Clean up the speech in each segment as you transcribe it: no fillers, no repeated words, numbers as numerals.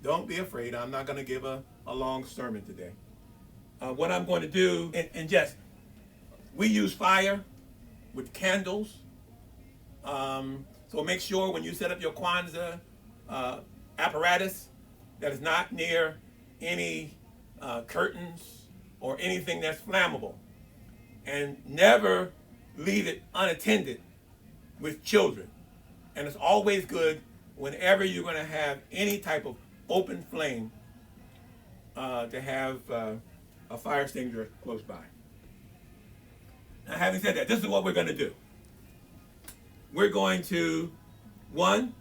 Don't be afraid. I'm not going to give a long sermon today. What I'm going to do, and just, we use fire with candles. So make sure when you set up your Kwanzaa apparatus that is not near any curtains or anything that's flammable. And never leave it unattended with children. And it's always good whenever you're going to have any type of open flame to have a fire extinguisher close by. Now, having said that, this is what we're going to do. We're going to, one,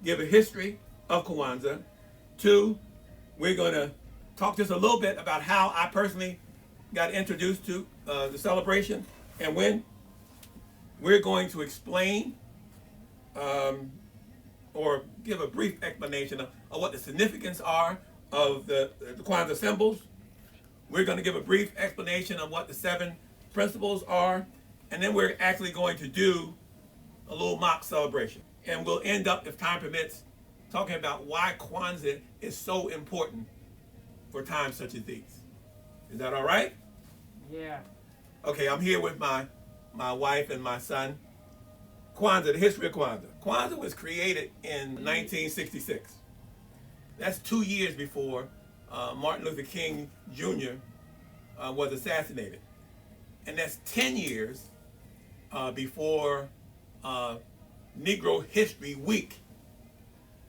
give a history of Kwanzaa. Two, we're going to talk just a little bit about how I personally got introduced to the celebration and when. We're going to explain or give a brief explanation of what the significance are of the Kwanzaa symbols. We're going to give a brief explanation of what the 7 principles are, and then we're actually going to do a little mock celebration. And we'll end up, if time permits, talking about why Kwanzaa is so important for times such as these. Is that all right? Yeah. Okay, I'm here with my wife and my son. Kwanzaa, the history of Kwanzaa. Kwanzaa was created in 1966. That's 2 years before Martin Luther King Jr. Was assassinated. And that's 10 years before Negro History Week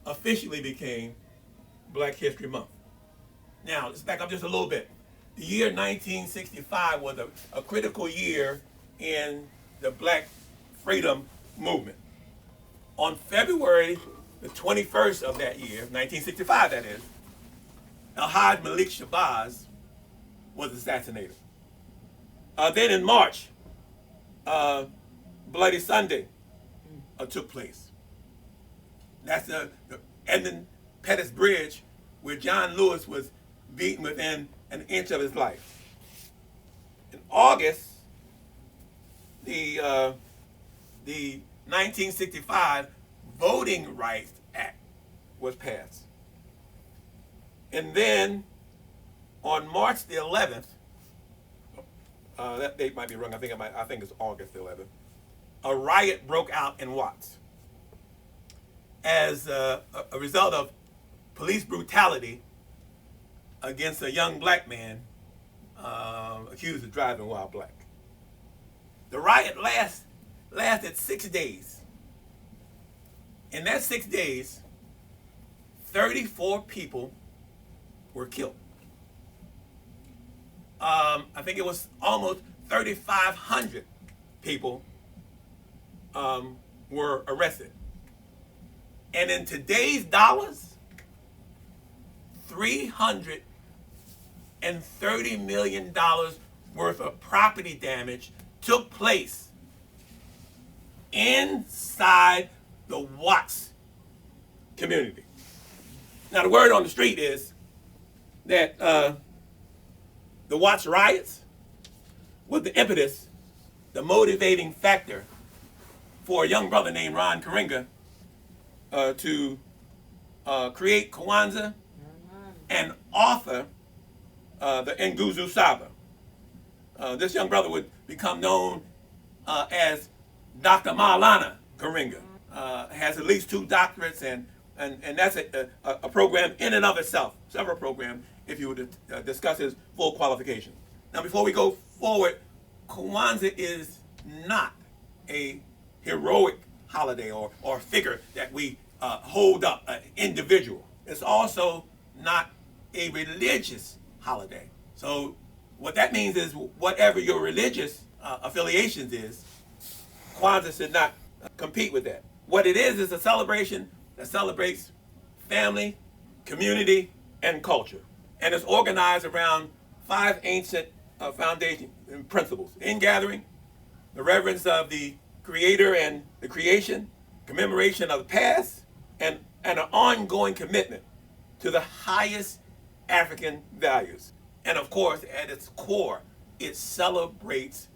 officially became Black History Month. Now, let's back up just a little bit. The year 1965 was a critical year in the Black freedom movement. On February the 21st of that year, 1965 that is, Al-Haj Malik Shabazz was assassinated. Then in March, Bloody Sunday took place. That's the Edmund Pettus Bridge, where John Lewis was beaten within an inch of his life. In August, the 1965 Voting Rights Act was passed. And then on March the 11th, that date might be wrong, I think it's August the 11th, a riot broke out in Watts as a result of police brutality against a young black man accused of driving while black. The riot lasted 6 days. In that 6 days, 34 people were killed. I think it was almost 3,500 people were arrested. And in today's dollars, $330 million worth of property damage took place inside the Watts community. Now, the word on the street is that the Watts riots was the impetus, the motivating factor for a young brother named Ron Karenga to create Kwanzaa and author the Nguzo Saba. This young brother would become known as Dr. Maulana Karenga. Has at least 2 doctorates, and that's a program in and of itself, several programs, if you were to discuss his full qualification. Now, before we go forward, Kwanzaa is not a heroic holiday or figure that we hold up, an individual. It's also not a religious holiday. So what that means is whatever your religious affiliations is, Kwanzaa should not compete with that. What it is a celebration that celebrates family, community, and culture. And it's organized around 5 ancient foundation principles: ingathering, the reverence of the Creator and the creation, commemoration of the past, and an ongoing commitment to the highest African values. And of course, at its core, it celebrates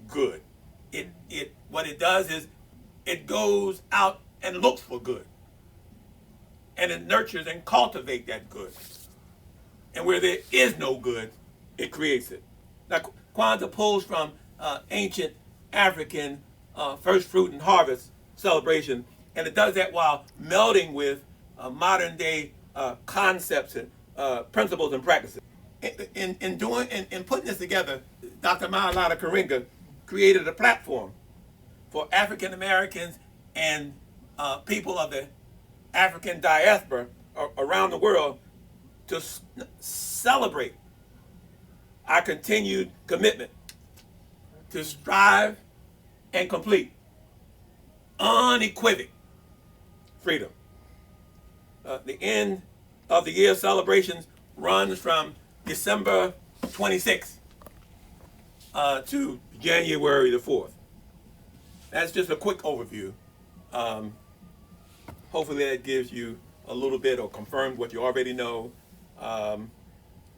good. What it does is it goes out and looks for good. and it nurtures and cultivates that good. And where there is no good, it creates it. Now, Kwanzaa pulls from ancient African first fruit and harvest celebration, and it does that while melding with modern day concepts and principles and practices. In putting this together, Dr. Maulana Karinga created a platform for African Americans and people of the African diaspora around the world to celebrate our continued commitment to strive and complete unequivocal freedom. The end of the year celebrations runs from December 26th to January the 4th. That's just a quick overview. Hopefully that gives you a little bit or confirms what you already know.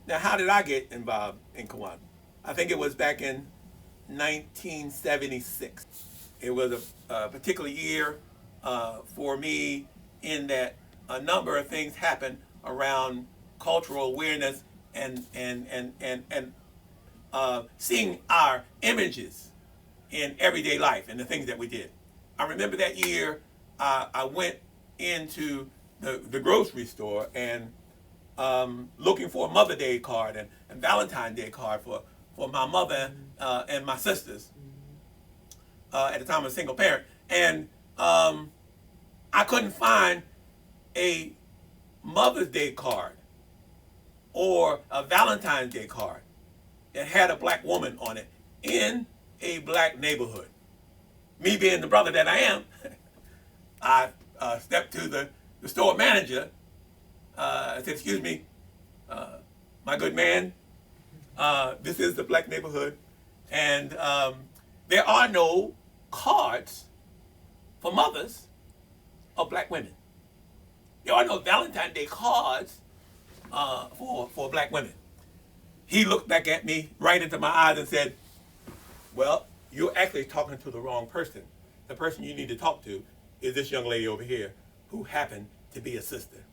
Now, how did I get involved in Kawaii? I think it was back in 1976. It was a particular year for me in that a number of things happened around cultural awareness and seeing our images in everyday life and the things that we did. I remember that year I went into the grocery store and looking for a Mother's Day card and Valentine's Day card for my mother and my sisters. At the time, I was a single parent. And I couldn't find a Mother's Day card or a Valentine's Day card that had a black woman on it in a black neighborhood. Me being the brother that I am, I stepped to the store manager. I said, "Excuse me, my good man, this is the black neighborhood, and there are no cards for mothers of black women. There are no Valentine's Day cards for black women." He looked back at me right into my eyes and said, "Well, you're actually talking to the wrong person. The person you need to talk to is this young lady over here who happened to be a sister."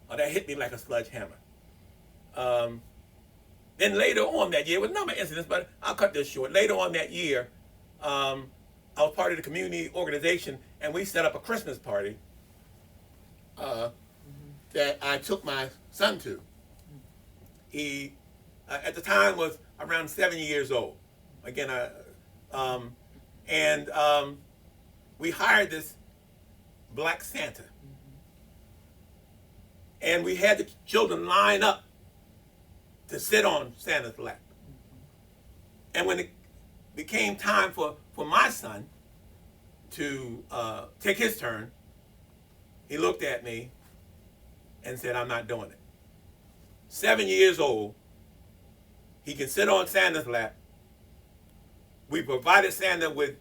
Oh, that hit me like a sledgehammer. Then later on that year, with a number of incidents, but I'll cut this short. Later on that year, I was part of the community organization, and we set up a Christmas party that I took my son to. He, at the time, was around 7 years old. Again, we hired this black Santa. And we had the children line up to sit on Santa's lap. And when it became time for my son to take his turn, he looked at me and said, "I'm not doing it." 7 years old, he can sit on Santa's lap. We provided Santa with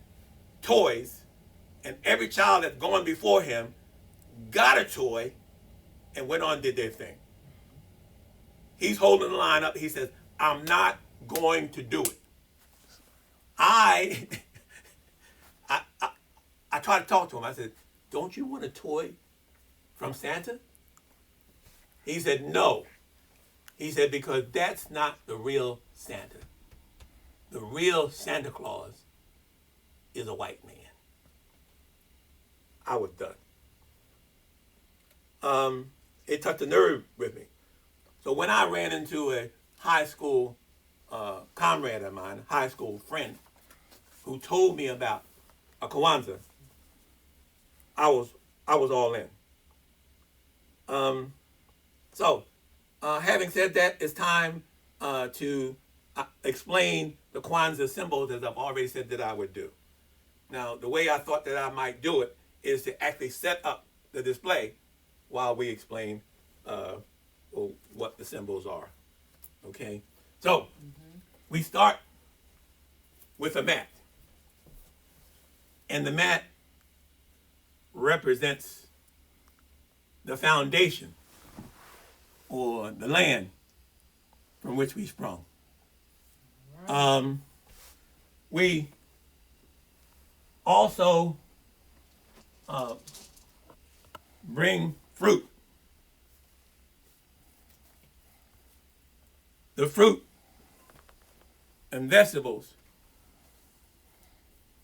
toys, and every child that's gone before him got a toy and went on and did their thing. He's holding the line up. He says, "I'm not going to do it." I tried to talk to him. I said, "Don't you want a toy from Santa?" He said, "No." He said, "Because that's not the real Santa. The real Santa Claus is a white man." I was done. It touched a nerve with me. So when I ran into a high school comrade of mine, a high school friend, who told me about a Kwanzaa, I was all in. Having said that, it's time to explain the Kwanzaa symbols, as I've already said that I would do. Now, the way I thought that I might do it is to actually set up the display while we explain what the symbols are. Okay? So, we start with a mat. And the mat represents the foundation or the land from which we sprung. We also bring fruit the fruit and vegetables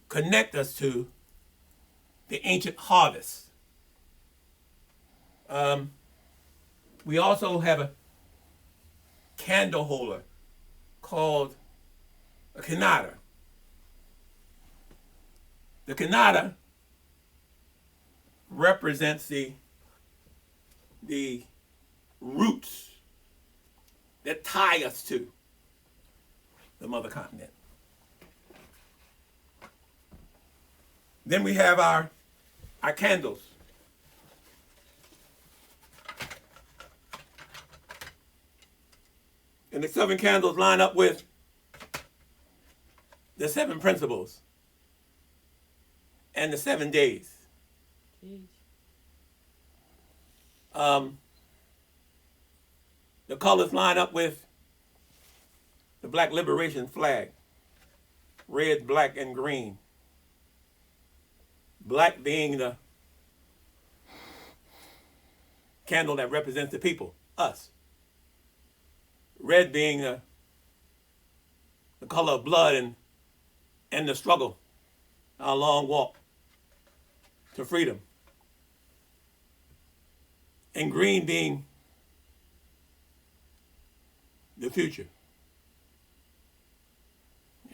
connect us to the ancient harvest. We also have a candle holder called a kanata. The kanata represents the roots that tie us to the mother continent. Then we have our candles. And the 7 candles line up with the 7 principles and the 7 days. The colors line up with the Black Liberation flag, red, black, and green. Black being the candle that represents the people, us. Red being the color of blood and the struggle, our long walk to freedom. And green being the future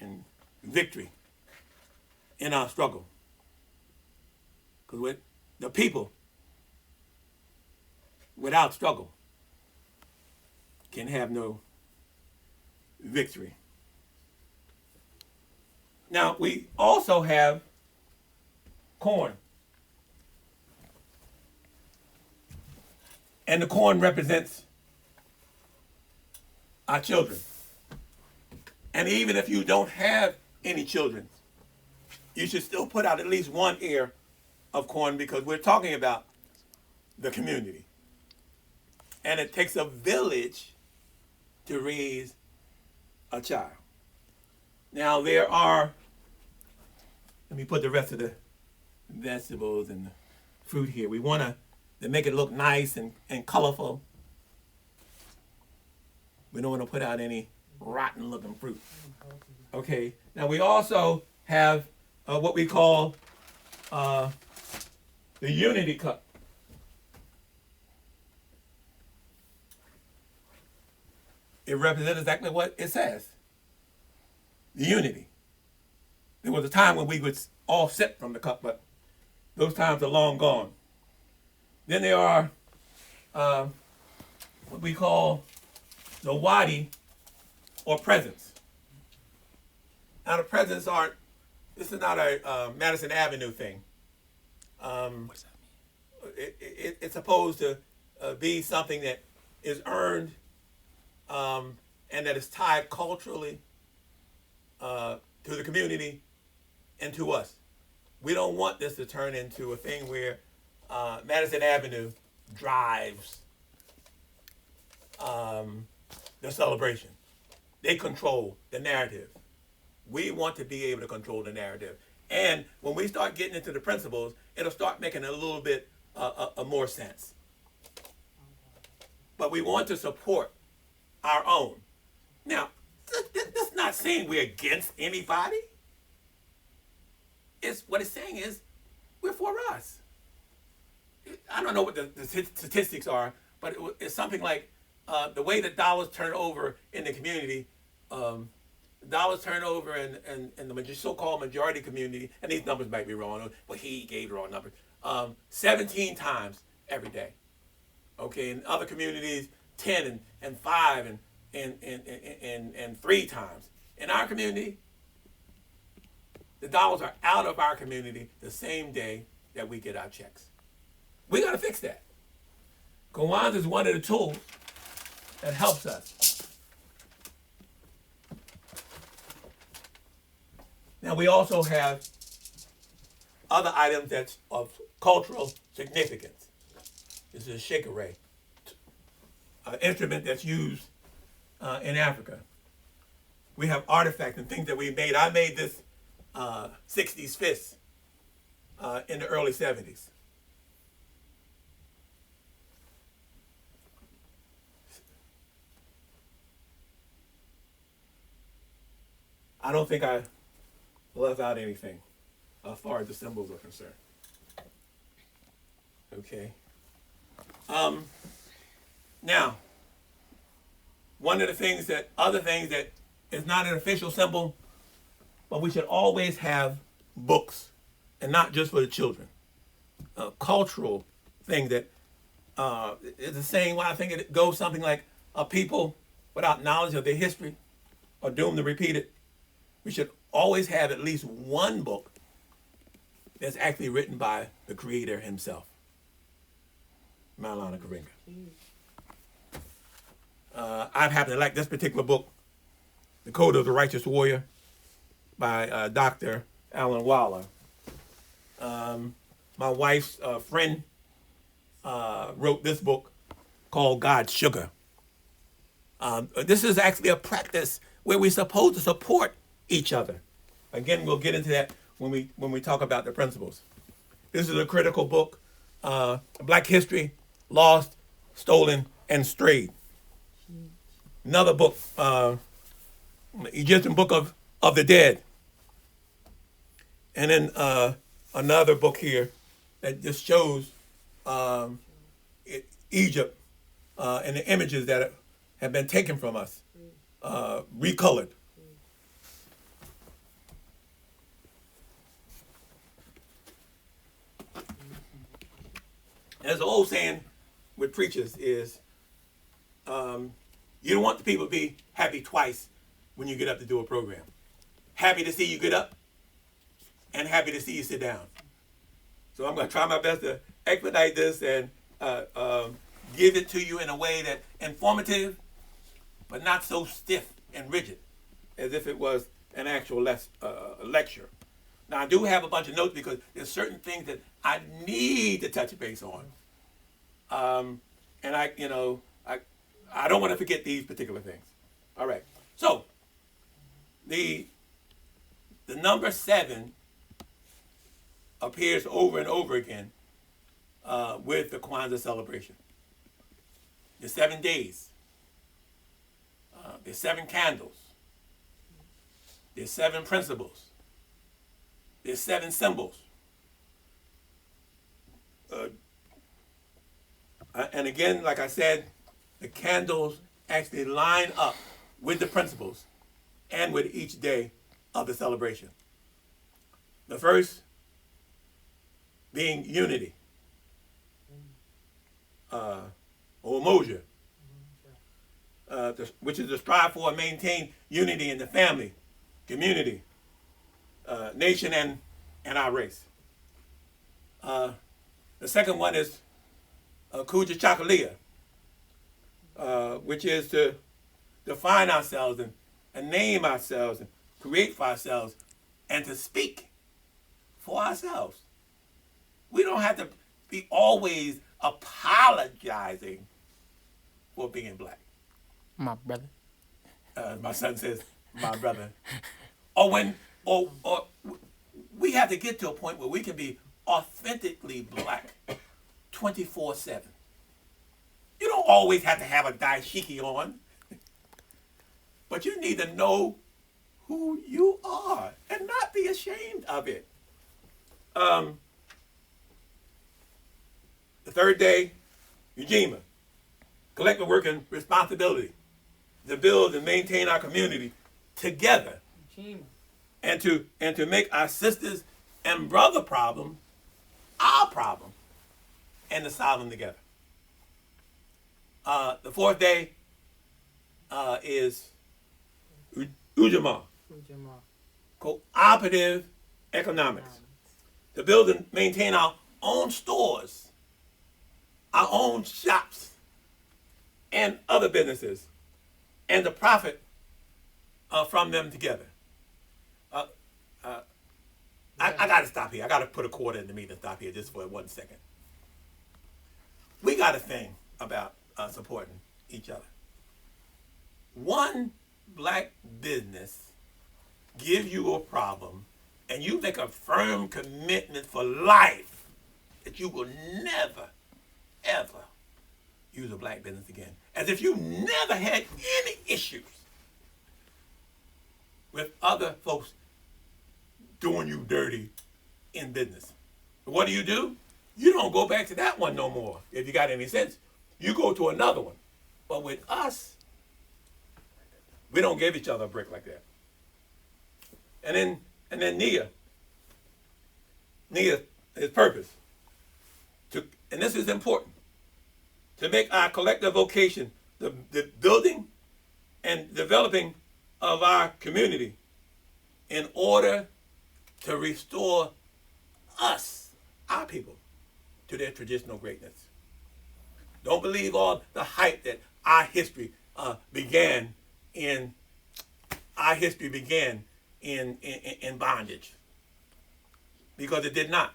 and victory in our struggle. Because with the people, without struggle, can have no victory. Now, we also have corn. And the corn represents our children. And even if you don't have any children, you should still put out at least 1 ear of corn, because we're talking about the community. And it takes a village to raise a child. Now there are, let me put the rest of the vegetables and the fruit here. We want to make it look nice and colorful. We don't want to put out any rotten looking fruit. Okay, now we also have what we call the unity cup. It represents exactly what it says. The unity. There was a time when we would all sip from the cup, but those times are long gone. Then there are what we call the wadi, or presents. Now the presents aren't, this is not a Madison Avenue thing. What does that mean? It's supposed to be something that is earned and that is tied culturally to the community and to us. We don't want this to turn into a thing where Madison Avenue drives the celebration. They control the narrative. We want to be able to control the narrative. And when we start getting into the principles, it'll start making a little bit more sense. But we want to support our own. Now, that's not saying we're against anybody. What it's saying is we're for us. I don't know what the statistics are, but it's something like the way that dollars turn over in the community, dollars turn over in the so-called majority community, and these numbers might be wrong, but he gave the wrong numbers, 17 times every day. Okay, in other communities, 10 and 5 and 3 times. In our community, the dollars are out of our community the same day that we get our checks. We got to fix that. Kwanzaa is one of the tools that helps us. Now we also have other items that's of cultural significance. This is a shekere, an instrument that's used in Africa. We have artifacts and things that we made. I made this 60s fist in the early 70s. I don't think I left out anything as far as the symbols are concerned. Okay. Now, one of the other things that is not an official symbol, but we should always have books, and not just for the children. Cultural thing that is the same way I think it goes something like a people without knowledge of their history are doomed to repeat it. We should always have at least one book that's actually written by the creator himself, Maulana Karinga. I happen to like this particular book, The Code of the Righteous Warrior, by Dr. Alan Waller. My wife's friend wrote this book called God's Sugar. This is actually a practice where we're supposed to support each other. Again, we'll get into that when we talk about the principles. This is a critical book, Black History, Lost, Stolen, and Strayed. Another book, Egyptian Book of the Dead. And then another book here that just shows Egypt and the images that have been taken from us, recolored. As the old saying with preachers is, you don't want the people to be happy twice when you get up to do a program. Happy to see you get up, and happy to see you sit down. So I'm going to try my best to expedite this and give it to you in a way that's informative, but not so stiff and rigid as if it was an actual lecture. Now, I do have a bunch of notes because there's certain things that I need to touch base on. And I don't want to forget these particular things. All right. So, the number 7 appears over and over again with the Kwanzaa celebration. The 7 days. There's 7 candles. There's 7 principles. There's 7 symbols. And again, like I said, the candles actually line up with the principles and with each day of the celebration. The first being unity, or umoja, which is to strive for and maintain unity in the family, community, nation, and our race. The second one is Kuja Chakalia, which is to define ourselves and name ourselves and create for ourselves and to speak for ourselves. We don't have to be always apologizing for being black. My brother. My son says, my brother. Or we have to get to a point where we can be authentically black 24/7. You don't always have to have a dashiki on, but you need to know who you are and not be ashamed of it. The third day, Ujima, collective work and responsibility to build and maintain our community together, and to make our sisters and brother problem our problem, and to solve them together. The fourth day is Ujima, cooperative economics, to build and maintain our own stores, our own shops, and other businesses, and to profit from them together. I got to stop here. I got to put a quarter into me to stop here just for 1 second. We got a thing about supporting each other. One black business gives you a problem, and you make a firm commitment for life that you will never, ever use a black business again. As if you never had any issues. with other folks doing you dirty in business. What do? You don't go back to that one no more, if you got any sense. You go to another one. But with us, we don't give each other a break like that. And then Nia, his purpose, and this is important, to make our collective vocation the building and developing of our community in order to restore us, our people, to their traditional greatness. Don't believe all the hype that our history began in bondage, because it did not.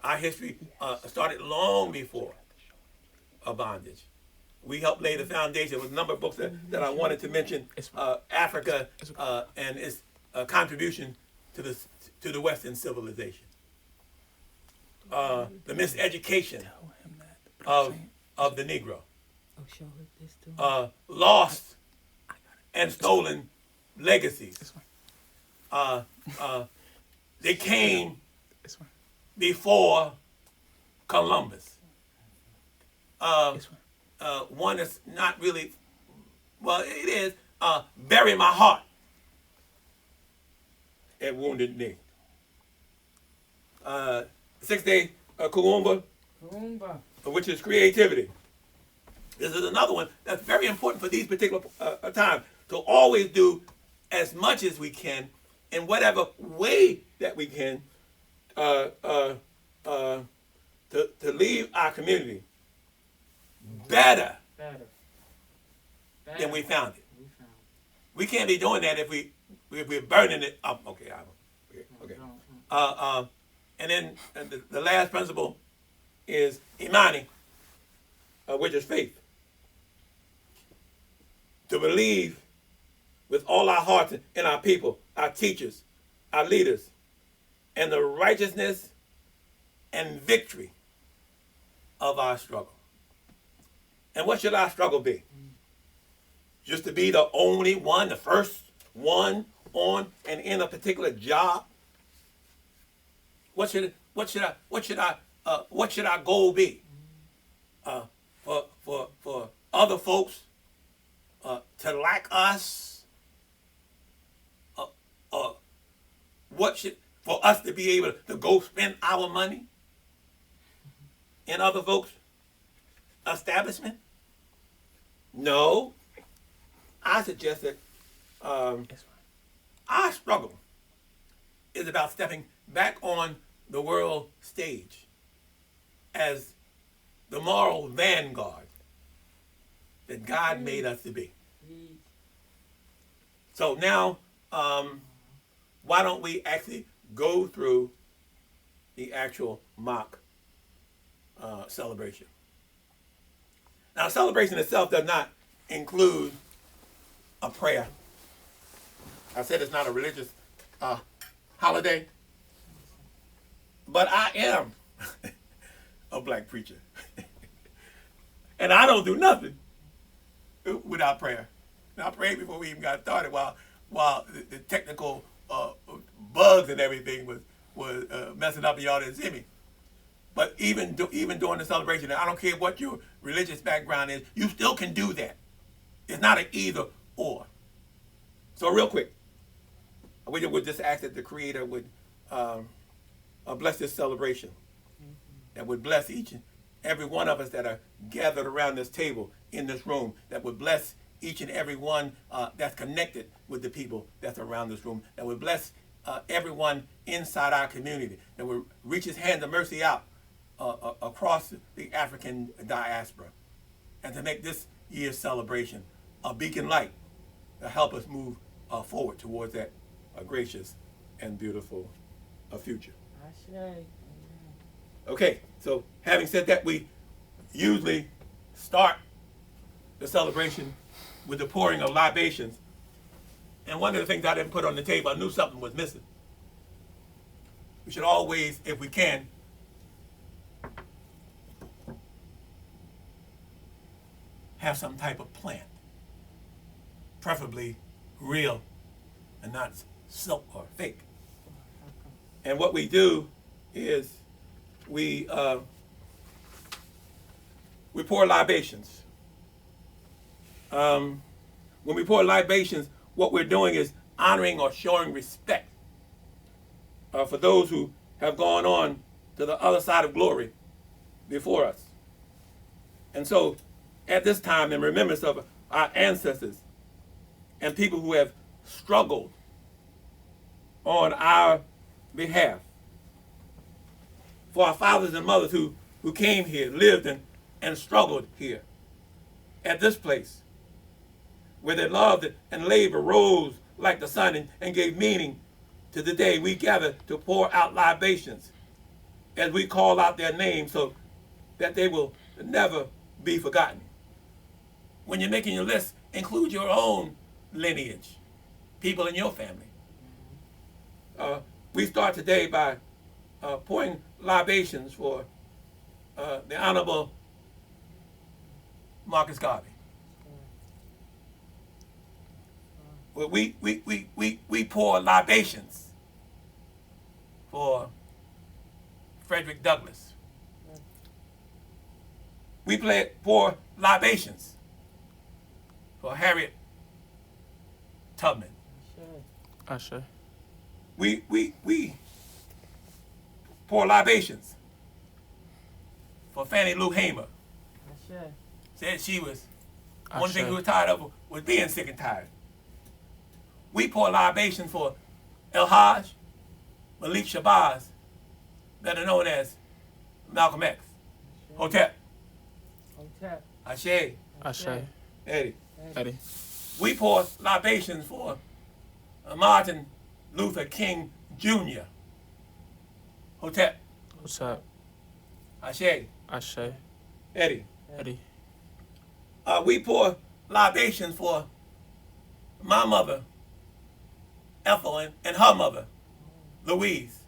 Our history started long before bondage. We helped lay the foundation with a number of books that I wanted to mention. Africa and its contribution to the Western civilization. The miseducation of the Negro. Lost and stolen legacies. They came before Columbus. One is not really, well, it is, Bury My Heart at Wounded Knee. 6 Day Kuumba, which is creativity. This is another one that's very important for these particular times, to always do as much as we can in whatever way that we can to leave our community better than we found it. We can't be doing that if we're burning it up. Okay. And then the last principle is Imani, which is faith. To believe with all our hearts in our people, our teachers, our leaders, and the righteousness and victory of our struggle. And what should our struggle be? Just to be the only one, the first one on and in a particular job? What should our goal be? For other folks to like us? For us to be able to go spend our money in other folks' establishment? No. I suggest that our struggle is about stepping back on the world stage as the moral vanguard that God made us to be. So now, why don't we actually go through the actual mock celebration? Now, celebration itself does not include a prayer. I said it's not a religious holiday, but I am a black preacher. And I don't do nothing without prayer. Now, I prayed before we even got started while the technical bugs and everything was messing up and y'all didn't see me. But even during the celebration, I don't care what your religious background is, you still can do that. It's not an either or. So real quick, we would just ask that the Creator would bless this celebration, that would bless each and every one of us that are gathered around this table in this room, that would bless each and every one that's connected with the people that's around this room, that would bless everyone inside our community, that would reach his hand of mercy out across the African diaspora, and to make this year's celebration a beacon light to help us move forward towards that gracious and beautiful future. Okay, so having said that, we usually start the celebration with the pouring of libations. And one of the things I didn't put on the table, I knew something was missing. We should always, if we can, have some type of plant, preferably real and not silk or fake. And what we do is we pour libations. When we pour libations, what we're doing is honoring or showing respect for those who have gone on to the other side of glory before us. And so, at this time, in remembrance of our ancestors and people who have struggled on our behalf, for our fathers and mothers who came here, lived and struggled here, at this place, where their love and labor rose like the sun and gave meaning to the day, we gather to pour out libations as we call out their names so that they will never be forgotten. When you're making your list, include your own lineage, people in your family. We start today by pouring libations for the Honorable Marcus Garvey. Well, we pour libations for Frederick Douglass. We pour libations for Harriet Tubman. Ashe. We pour libations for Fannie Lou Hamer. Said she was, one thing we were tired of was being sick and tired. We pour libations for El Haj, Malik Shabazz, better known as Malcolm X. Hotep. Ashe. Eddie. We pour libations for Martin Luther King Jr. Hotep. Ashe. Eddie. We pour libations for my mother, Ethel, and her mother, Louise.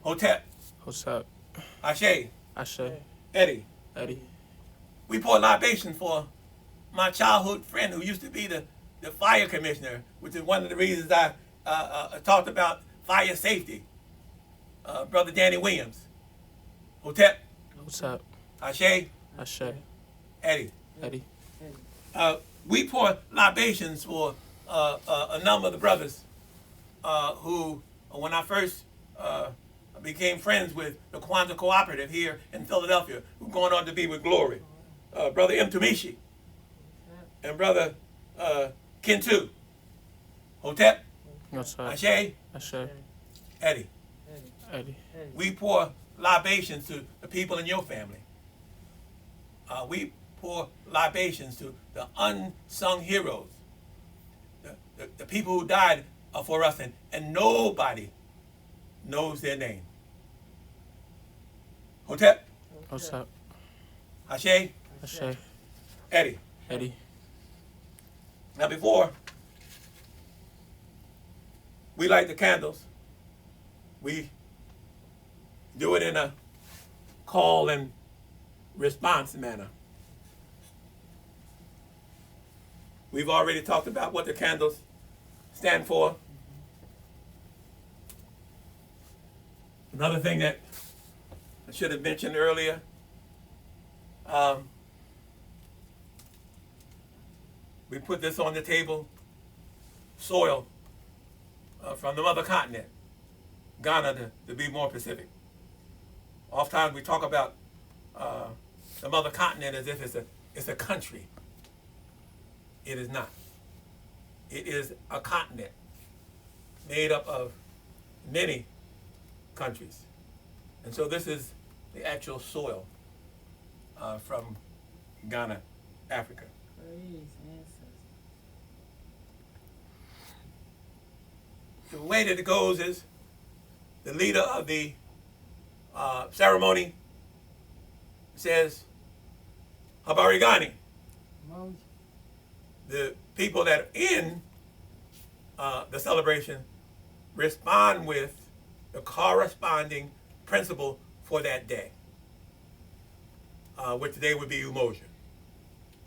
Hotep. Ashe. Eddie. We pour libations for my childhood friend who used to be the fire commissioner, which is one of the reasons I talked about fire safety. Brother Danny Williams. Hotep. Ashe. Eddie. We pour libations for a number of the brothers who, when I first became friends with the Kwanzaa Cooperative here in Philadelphia, who going on to be with glory. Brother M. Tumishi and Brother Kintu. Hotep. Ashe. Eddie. We pour libations to the people in your family. We pour libations to the unsung heroes, the people who died for us, and nobody knows their name. Hotep. Ashe. Eddie. Now before we light the candles, we do it in a call and response manner. We've already talked about what the candles stand for. Another thing that I should have mentioned earlier, we put this on the table, soil from the mother continent, Ghana to be more specific. Oftentimes we talk about the mother continent as if it's a country. It is not. It is a continent made up of many countries. And so this is the actual soil from Ghana, Africa. The way that it goes is the leader of the ceremony says, Habari gani. The people that are in the celebration respond with the corresponding principle for that day, which today would be Umoja,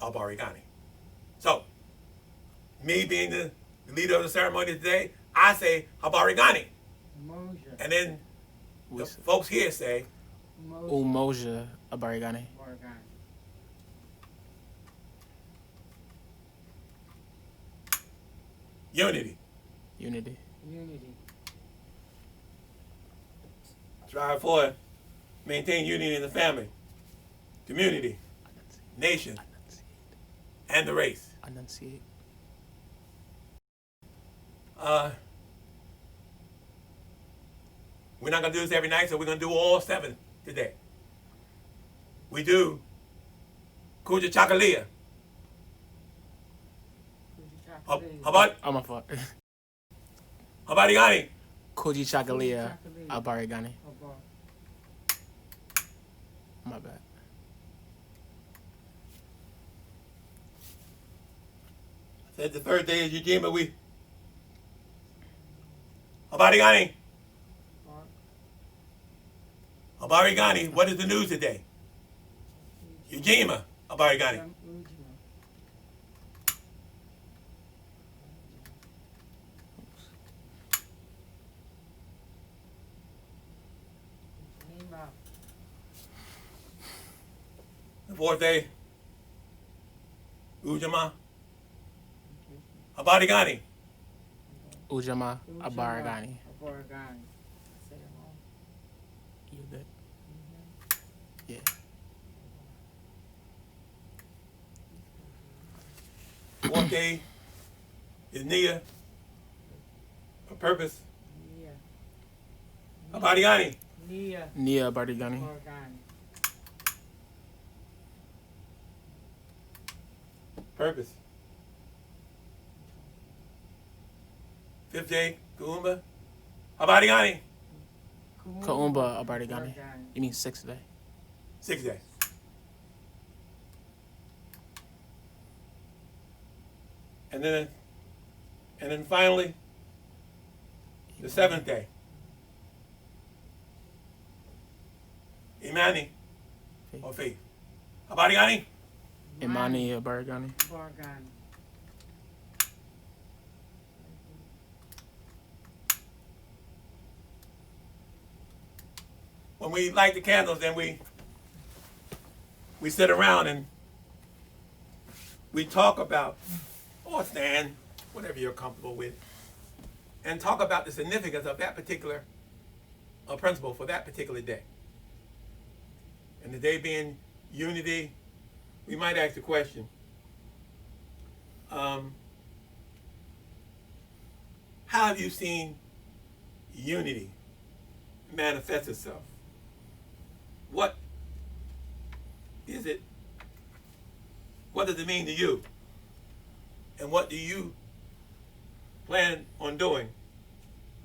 Habari gani. So, me being the the leader of the ceremony today, I say Habari gani. And then the folks here say Umoja Habari gani. Unity. Unity. Strive for maintain unity in the family, community, nation, and the race. Enunciate. We're not going to do this every night, so we're going to do all 7 today. We do Kuja Chakalia. Habari Oh, my fault. gani. Koji Chakalia Habari gani. My bad. Said the third day is Ujima. We Habari gani. Habari gani. What is the news today? Ujima. Habari gani. The fourth day, Ujima. Habari gani. Ujama Habari gani. You good? Yeah. Fourth day is Nia. A purpose. Habari gani. Nia Habari gani. Purpose. Fifth day, Kuumba. Habari gani. Kaumba Habari gani. You mean 6th day? 6th day. And then finally, the 7th day. Imani, or faith. Habari gani. Imani Habari gani. When we light the candles, then we sit around and we talk about, or stand, whatever you're comfortable with, and talk about the significance of that particular principle for that particular day. And the day being unity, we might ask the question, how have you seen unity manifest itself? What is it? What does it mean to you? And what do you plan on doing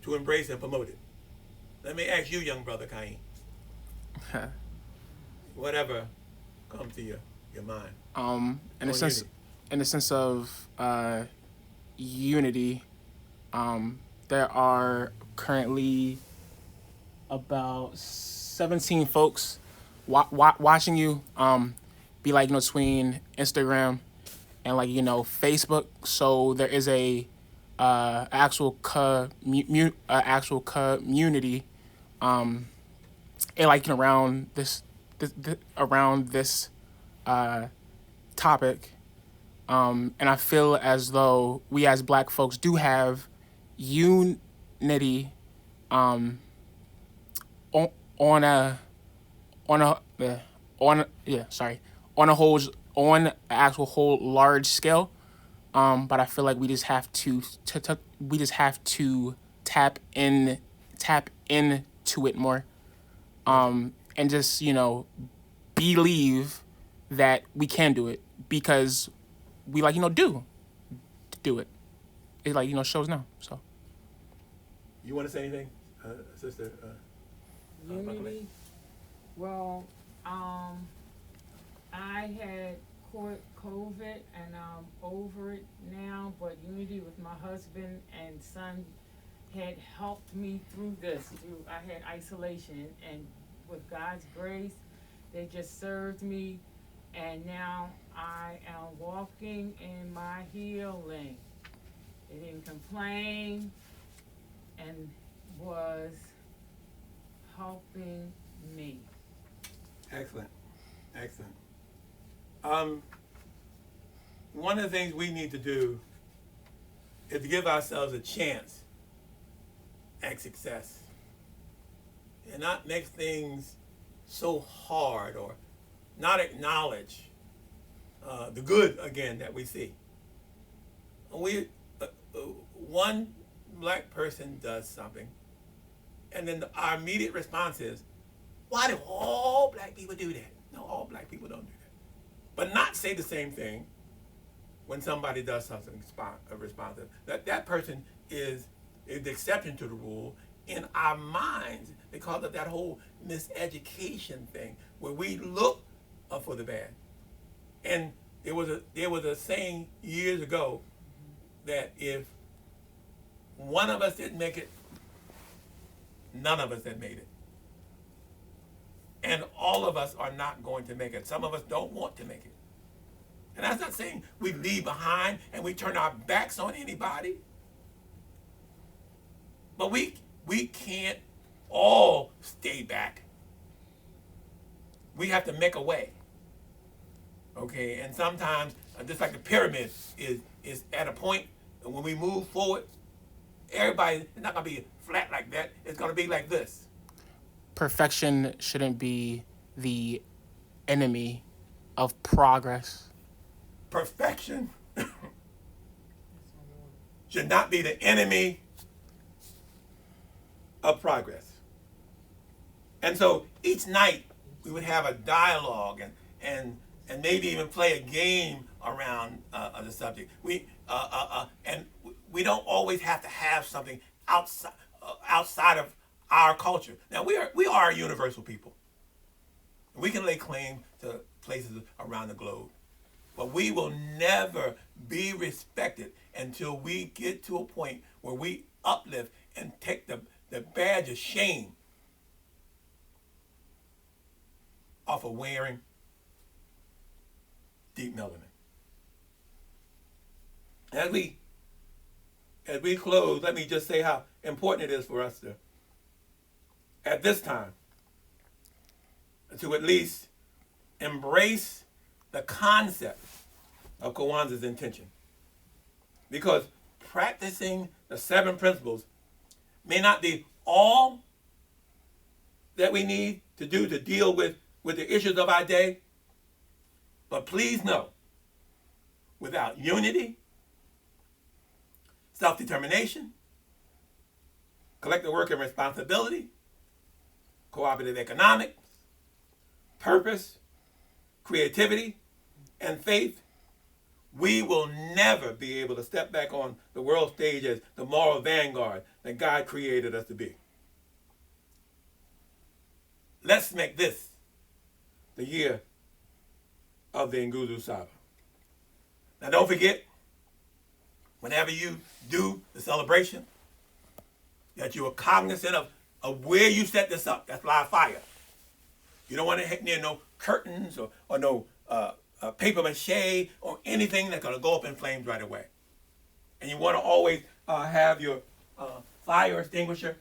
to embrace and promote it? Let me ask you, young brother Kawaii. Whatever comes to your mind. In the sense of unity, there are currently about 17 folks watching you. Be like, between Instagram and Facebook. So there is a actual community, and around this topic. And I feel as though we as Black folks do have unity on an actual whole large scale. But I feel like we just have to tap into it more, and just believe that we can do it, because we do it. It shows now. So you want to say anything, Sister? Unity. Well, I had caught COVID and I'm over it now, but unity with my husband and son had helped me through this. I had isolation, and with God's grace, they just served me, and now I am walking in my healing. They didn't complain and was helping me. Excellent. Excellent. One of the things we need to do is to give ourselves a chance at success and not make things so hard or not acknowledge the good again that we see. One black person does something, and then our immediate response is, why do all black people do that? No, all black people don't do that. But not say the same thing when somebody does something responsive. That person is the exception to the rule in our minds because of that whole miseducation thing where we look for the bad. And there was a saying years ago that if one of us didn't make it, none of us had made it. And all of us are not going to make it. Some of us don't want to make it. And that's not saying we leave behind and we turn our backs on anybody. But we can't all stay back. We have to make a way. Okay, and sometimes, just like the pyramid is at a point, and when we move forward, everybody is not going to be flat like that. It's going to be like this. Perfection shouldn't be the enemy of progress. Perfection should not be the enemy of progress. And so each night we would have a dialogue and maybe even play a game around the subject. And we don't always have to have something outside of our culture. Now we are a universal people. We can lay claim to places around the globe. But we will never be respected until we get to a point where we uplift and take the badge of shame off of wearing deep melanin. As we close, let me just say how important it is for us to, at this time, to at least embrace the concept of Kwanzaa's intention. Because practicing the 7 principles may not be all that we need to do to deal with the issues of our day, but please know, without unity, self-determination, collective work and responsibility, cooperative economics, purpose, creativity, and faith, we will never be able to step back on the world stage as the moral vanguard that God created us to be. Let's make this the year of the Nguzu Saba. Now don't forget, whenever you do the celebration, that you are cognizant of where you set this up. That's live fire. You don't want to hit near no curtains or no paper mache or anything that's going to go up in flames right away. And you want to always have your fire extinguisher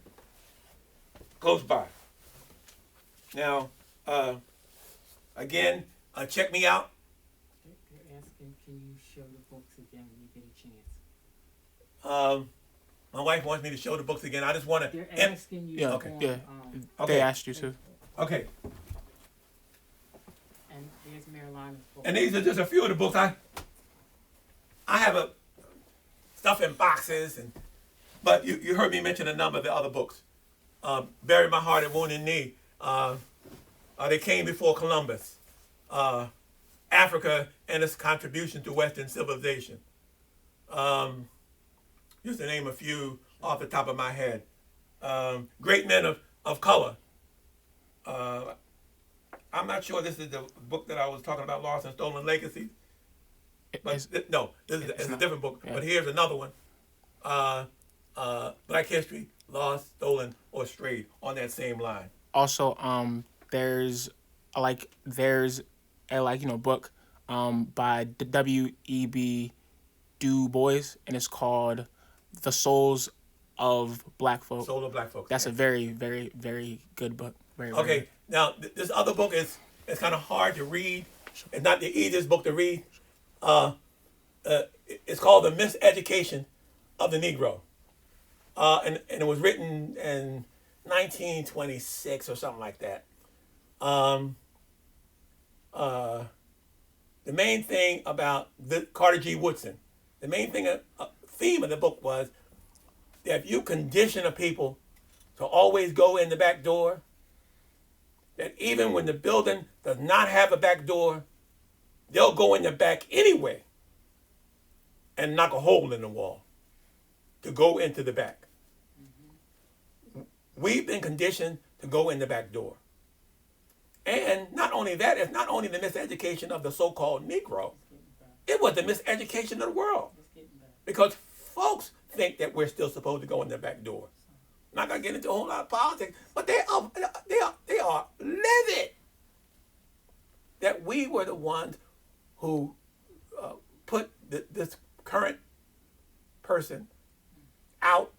close by. Now, again, check me out. They're asking, can you show the books again when you get a chance? My wife wants me to show the books again. I just want to. They're asking you. Yeah, on, yeah. Okay. They asked you to. Okay. And there's Marijuana's book. And these are just a few of the books. I have stuff in boxes, but you heard me mention a number of the other books. Bury My Heart at Wounded Knee. They Came Before Columbus. Africa and Its Contribution to Western Civilization. Just to name a few off the top of my head. Great Men of Color. I'm not sure this is the book that I was talking about, Lost and Stolen Legacies. But no, this is a different book. Yeah. But here's another one. Black History, Lost, Stolen, or Strayed, on that same line. Also, there's a book by W.E.B. Du Bois, and it's called The Souls of Black Folk. Soul of Black Folks. That's a very, very, very good book. Very, very Okay, good. now this other book is kind of hard to read. It's not the easiest book to read. It's called The Miseducation of the Negro, and it was written in 1926 or something like that. The main thing about Carter G. Woodson, the main theme of the book was that if you condition a people to always go in the back door, that even when the building does not have a back door, they'll go in the back anyway and knock a hole in the wall to go into the back. We've been conditioned to go in the back door. And not only that, it's not only the miseducation of the so-called Negro, it was the miseducation of the world. Because folks think that we're still supposed to go in the back door. I'm not going to get into a whole lot of politics, but they are livid that we were the ones who put this current person out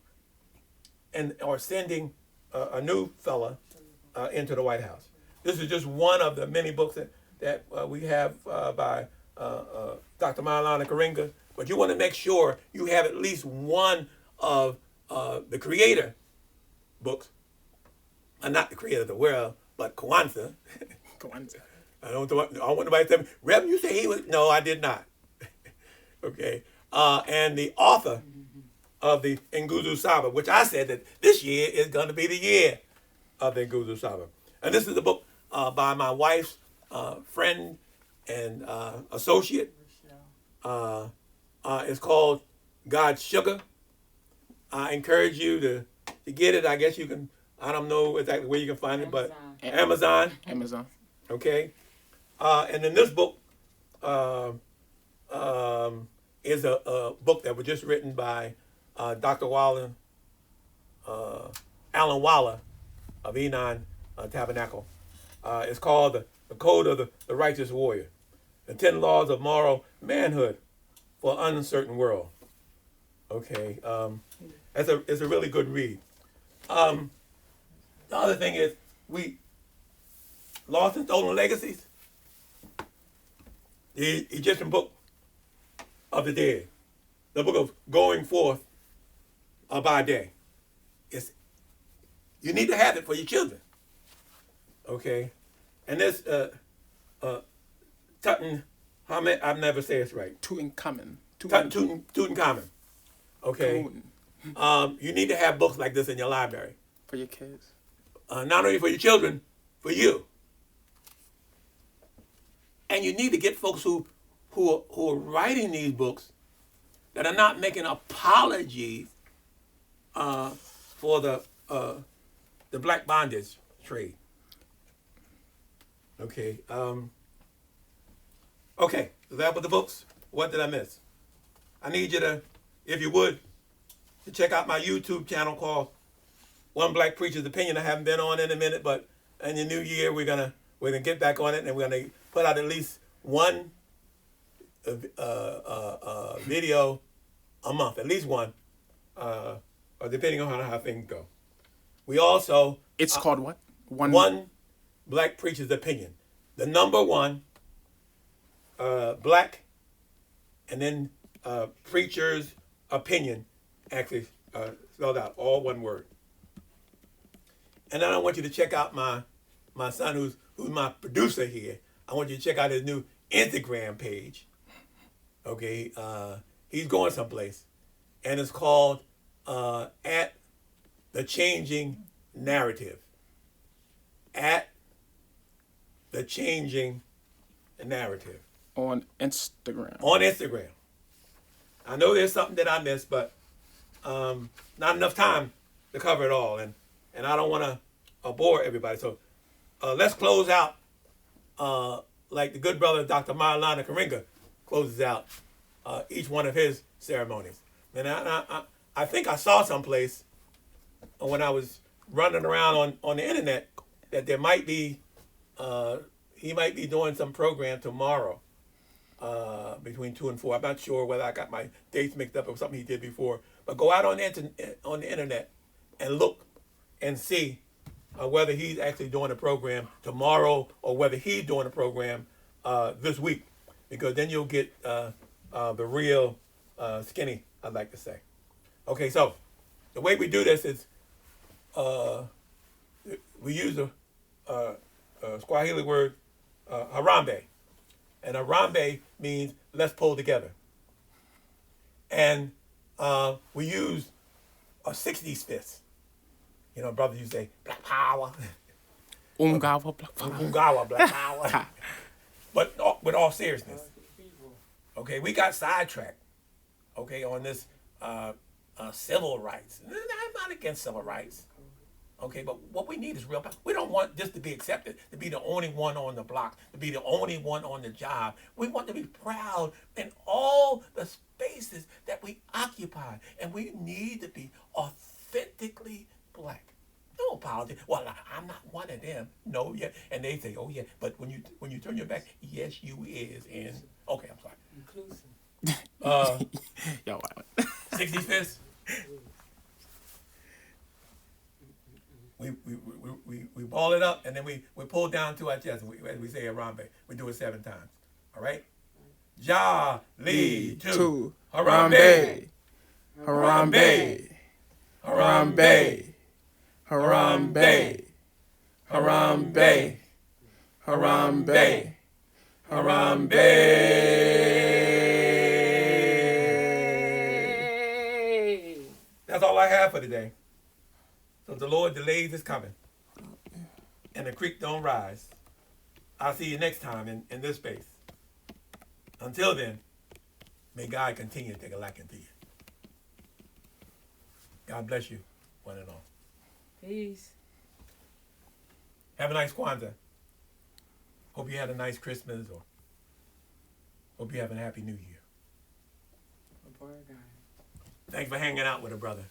and are sending a new fella into the White House. This is just one of the many books that we have by Dr. Maulana Karinga, but you want to make sure you have at least one of the creator books, not the creator of the world, but Kwanzaa. Kwanzaa. I don't want nobody to tell me, Reverend, you say he was, no, I did not. Okay, and the author of the Nguzu Saba, which I said that this year is going to be the year of the Nguzu Saba. And this is the book by my wife's friend and associate. It's called God's Sugar. I encourage you to get it. I guess you can, I don't know exactly where you can find it, but Amazon. Okay. And then this book is a book that was just written by Dr. Alan Waller of Enon Tabernacle. It's called the Code of the Righteous Warrior, the 10 Laws of Moral Manhood for an Uncertain World. Okay, it's a really good read. The other thing is we Lost and Stolen Legacies, the Egyptian Book of the Dead, the book of Going Forth by Day. You need to have it for your children. Okay, and this I've never said this right. Tutankhamun. Okay, you need to have books like this in your library for your kids. Not only for your children, for you. And you need to get folks who are writing these books that are not making apologies for the black bondage trade. Okay. Okay. So that was the books. What did I miss? I need you to, if you would, to check out my YouTube channel called One Black Preacher's Opinion. I haven't been on in a minute, but in the new year we're gonna get back on it, and we're gonna put out at least one video a month, at least one, or depending on how things go. We also it's called what? One Black Preacher's Opinion. The number one black, and then preacher's opinion, actually spelled out, all one word. And then I want you to check out my son, who's my producer here. I want you to check out his new Instagram page. Okay, he's going someplace, and it's called At the Changing Narrative. At the Changing Narrative. On Instagram. I know there's something that I missed, but not enough time to cover it all, and I don't want to bore everybody. So let's close out like the good brother Dr. Maulana Karinga closes out each one of his ceremonies. And I think I saw someplace when I was running around on the internet that there might be he might be doing some program tomorrow between 2 and 4. I'm not sure whether I got my dates mixed up or something he did before. But go out on the internet and look and see whether he's actually doing a program tomorrow or whether he's doing a program this week. Because then you'll get the real skinny, I'd like to say. Okay, so the way we do this is we use a Swahili word, harambe. And harambe means let's pull together. And we use a 60s fist. You know, brothers, you say black power. Ungawa Black Power. Ungawa black power. But with all seriousness, okay, we got sidetracked, okay, on this civil rights. I'm not against civil rights. Okay, but what we need is real power. We don't want this to be accepted, to be the only one on the block, to be the only one on the job. We want to be proud in all the spaces that we occupy. And we need to be authentically black. No politics. Well, I'm not one of them. No, yeah. And they say, oh yeah, but when you turn your back, yes, you is. And okay, I'm sorry. Inclusive. Yo, 65th. We ball it up and then we pull down to our chest and we say Harambe. We do it 7 times. All right? Ja, Li, Tu. Harambe. Harambe. Harambe. Harambe. Harambe. Harambe. Harambe. That's all I have for today. So the Lord delays his coming. And the creek don't rise. I'll see you next time in this space. Until then, may God continue to take a liking to you. God bless you, one and all. Peace. Have a nice Kwanzaa. Hope you had a nice Christmas or hope you have a happy New Year. Thanks for hanging out with a brother.